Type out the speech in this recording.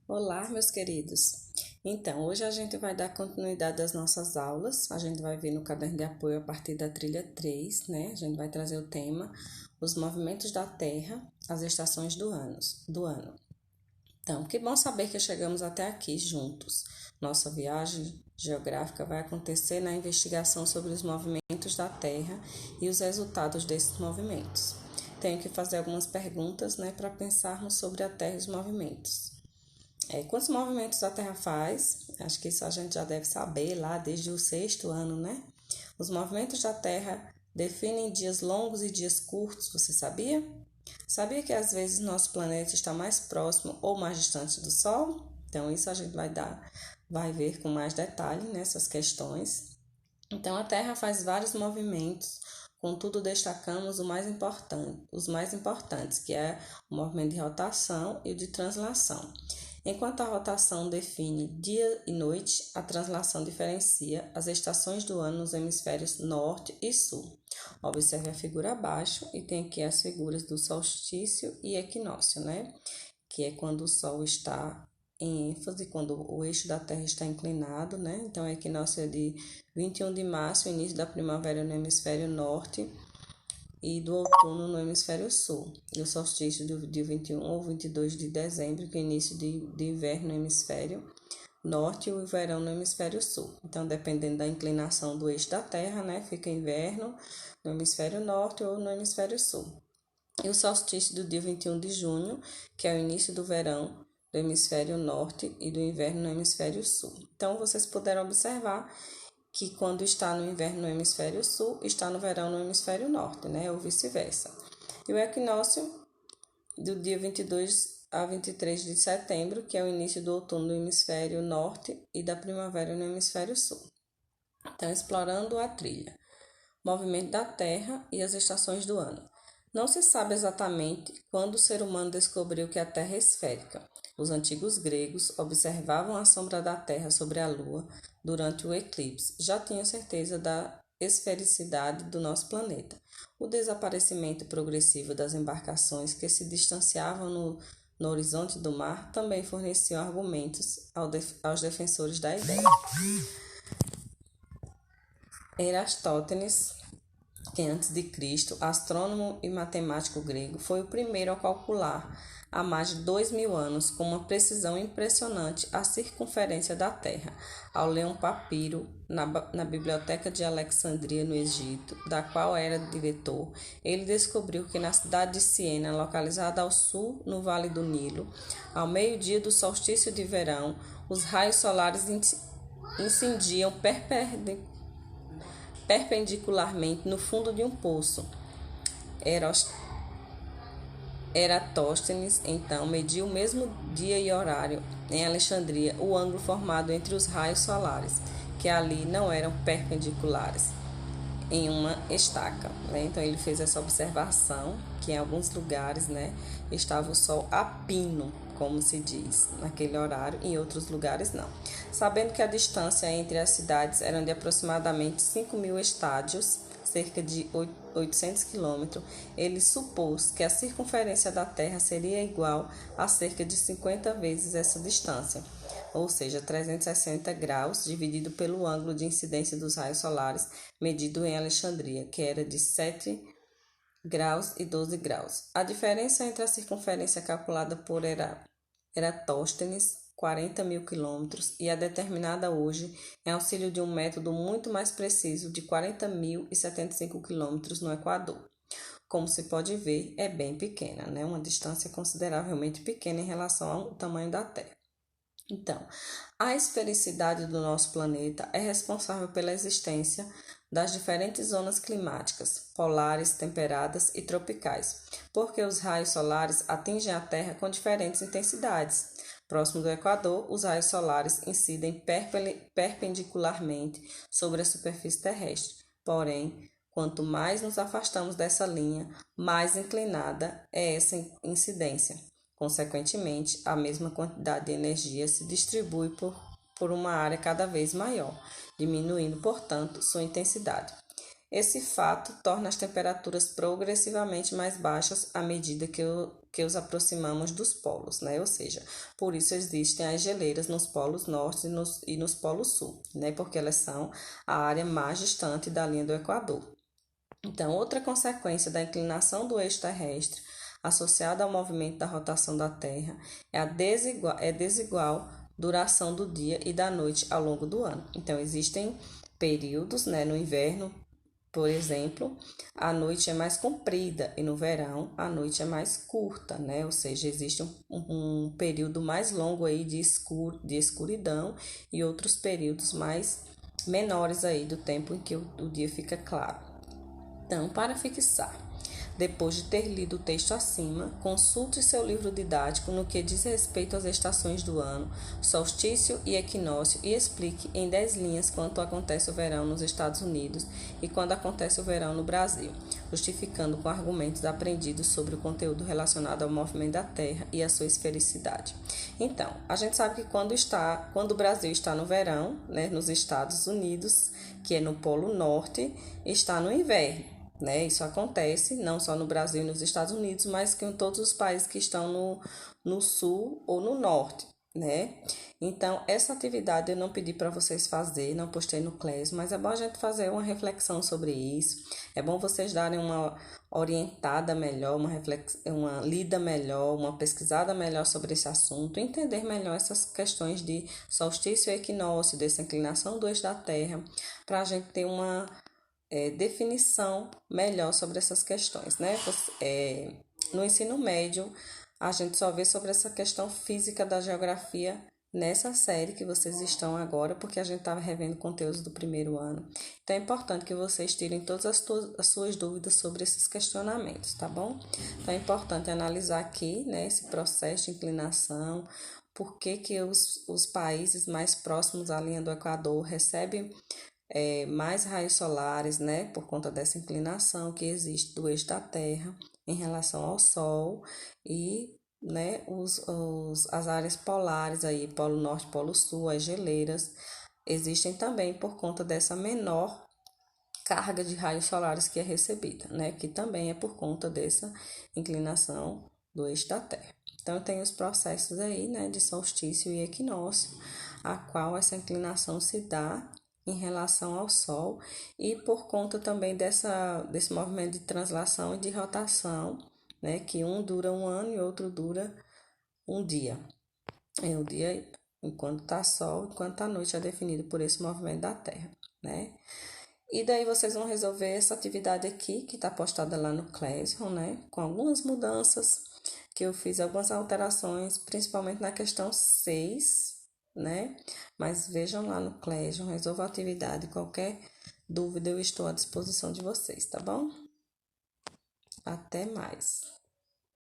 Olá, meus queridos. Então, hoje a gente vai dar continuidade às nossas aulas. A gente vai ver no caderno de apoio a partir da trilha 3, né? A gente vai trazer o tema Os movimentos da Terra, as estações do ano. Então, que bom saber que chegamos até aqui juntos. Nossa viagem geográfica vai acontecer na investigação sobre os movimentos da Terra e os resultados desses movimentos. Tenho que fazer algumas perguntas, né, para pensarmos sobre a Terra e os movimentos. Quantos movimentos a Terra faz? Acho que isso a gente já deve saber lá desde o sexto ano, né? Os movimentos da Terra definem dias longos e dias curtos, você sabia? Sabia que às vezes nosso planeta está mais próximo ou mais distante do Sol? Então, isso a gente vai ver com mais detalhe nessas questões. Então, a Terra faz vários movimentos, contudo, destacamos os mais importantes, que é o movimento de rotação e o de translação. Enquanto a rotação define dia e noite, a translação diferencia as estações do ano nos hemisférios norte e sul. Observe a figura abaixo e tem aqui as figuras do solstício e equinócio, né? Que é quando o Sol está em ênfase, quando o eixo da Terra está inclinado, né? Então, o equinócio é de 21 de março, início da primavera no hemisfério norte, e do outono no hemisfério sul, e o solstício de 21 ou 22 de dezembro, que é início de inverno no hemisfério norte e o verão no hemisfério sul. Então, dependendo da inclinação do eixo da Terra, né, fica inverno no hemisfério norte ou no hemisfério sul. E o solstício do dia 21 de junho, que é o início do verão do hemisfério norte e do inverno no hemisfério sul. Então, vocês puderam observar que quando está no inverno no hemisfério sul, está no verão no hemisfério norte, né? Ou vice-versa. E o equinócio do dia 22 a 23 de setembro, que é o início do outono no hemisfério norte e da primavera no hemisfério sul. Então, explorando a trilha. Movimento da Terra e as estações do ano. Não se sabe exatamente quando o ser humano descobriu que a Terra é esférica. Os antigos gregos observavam a sombra da Terra sobre a Lua durante o eclipse. Já tinham certeza da esfericidade do nosso planeta. O desaparecimento progressivo das embarcações que se distanciavam no horizonte do mar também forneciam argumentos aos defensores da ideia. Eratóstenes, que antes de Cristo, astrônomo e matemático grego, foi o primeiro a calcular há mais de 2000 anos com uma precisão impressionante a circunferência da Terra. Ao ler um papiro na biblioteca de Alexandria, no Egito, da qual era diretor, ele descobriu que na cidade de Siena, localizada ao sul, no Vale do Nilo, ao meio-dia do solstício de verão, os raios solares incendiam perpendicularmente no fundo de um poço. Eratóstenes, então, mediu o mesmo dia e horário em Alexandria o ângulo formado entre os raios solares, que ali não eram perpendiculares, em uma estaca, né? Então, ele fez essa observação que em alguns lugares, né, estava o Sol a pino, como se diz, naquele horário, em outros lugares não. Sabendo que a distância entre as cidades era de aproximadamente 5.000 estádios, cerca de 800 quilômetros, ele supôs que a circunferência da Terra seria igual a cerca de 50 vezes essa distância, ou seja, 360 graus, dividido pelo ângulo de incidência dos raios solares, medido em Alexandria, que era de 7 graus e 12 graus. A diferença entre a circunferência calculada por Eratóstenes, 40.000 quilômetros, e a determinada hoje em auxílio de um método muito mais preciso de 40.075 quilômetros no Equador. Como se pode ver, é bem pequena, né? Uma distância consideravelmente pequena em relação ao tamanho da Terra. Então, a esfericidade do nosso planeta é responsável pela existência das diferentes zonas climáticas, polares, temperadas e tropicais, porque os raios solares atingem a Terra com diferentes intensidades. Próximo do Equador, os raios solares incidem perpendicularmente sobre a superfície terrestre. Porém, quanto mais nos afastamos dessa linha, mais inclinada é essa incidência. Consequentemente, a mesma quantidade de energia se distribui por uma área cada vez maior, diminuindo, portanto, sua intensidade. Esse fato torna as temperaturas progressivamente mais baixas à medida que os aproximamos dos polos, né? Ou seja, por isso existem as geleiras nos polos norte e nos polos sul, né? Porque elas são a área mais distante da linha do Equador. Então, outra consequência da inclinação do eixo terrestre associada ao movimento da rotação da Terra é a desigual duração do dia e da noite ao longo do ano. Então, existem períodos, né, no inverno, por exemplo, a noite é mais comprida e no verão a noite é mais curta, né? Ou seja, existe um período mais longo aí de escuridão e outros períodos mais menores aí do tempo em que o dia fica claro. Então, para fixar, depois de ter lido o texto acima, consulte seu livro didático no que diz respeito às estações do ano, solstício e equinócio, e explique em 10 linhas quando acontece o verão nos Estados Unidos e quando acontece o verão no Brasil, justificando com argumentos aprendidos sobre o conteúdo relacionado ao movimento da Terra e a sua esfericidade. Então, a gente sabe que quando o Brasil está no verão, né, nos Estados Unidos, que é no Polo Norte, está no inverno. Né? Isso acontece não só no Brasil e nos Estados Unidos, mas que em todos os países que estão no sul ou no norte, né? Então, essa atividade eu não pedi para vocês fazer, não postei no Class, mas é bom a gente fazer uma reflexão sobre isso. É bom vocês darem uma orientada melhor, uma lida melhor, uma pesquisada melhor sobre esse assunto, entender melhor essas questões de solstício e equinócio, dessa inclinação do eixo da Terra, para a gente ter uma definição melhor sobre essas questões, né? No ensino médio, a gente só vê sobre essa questão física da geografia nessa série que vocês estão agora, porque a gente estava revendo conteúdos do primeiro ano. Então, é importante que vocês tirem todas as suas dúvidas sobre esses questionamentos, tá bom? Então, é importante analisar aqui, né, esse processo de inclinação, por que os países mais próximos à linha do Equador recebem mais raios solares, né, por conta dessa inclinação que existe do eixo da Terra em relação ao Sol e, né, as áreas polares aí, Polo Norte, Polo Sul, as geleiras, existem também por conta dessa menor carga de raios solares que é recebida, né, que também é por conta dessa inclinação do eixo da Terra. Então, tem os processos aí, né, de solstício e equinócio, a qual essa inclinação se dá em relação ao Sol e por conta também desse movimento de translação e de rotação, né, que um dura um ano e outro dura um dia. O dia enquanto está sol, enquanto a noite é definido por esse movimento da Terra, né? E daí vocês vão resolver essa atividade aqui, que está postada lá no Classroom, né? Com algumas mudanças, que eu fiz algumas alterações, principalmente na questão 6, né? Mas vejam lá no Classroom, resolva a atividade. Qualquer dúvida eu estou à disposição de vocês, tá bom? Até mais.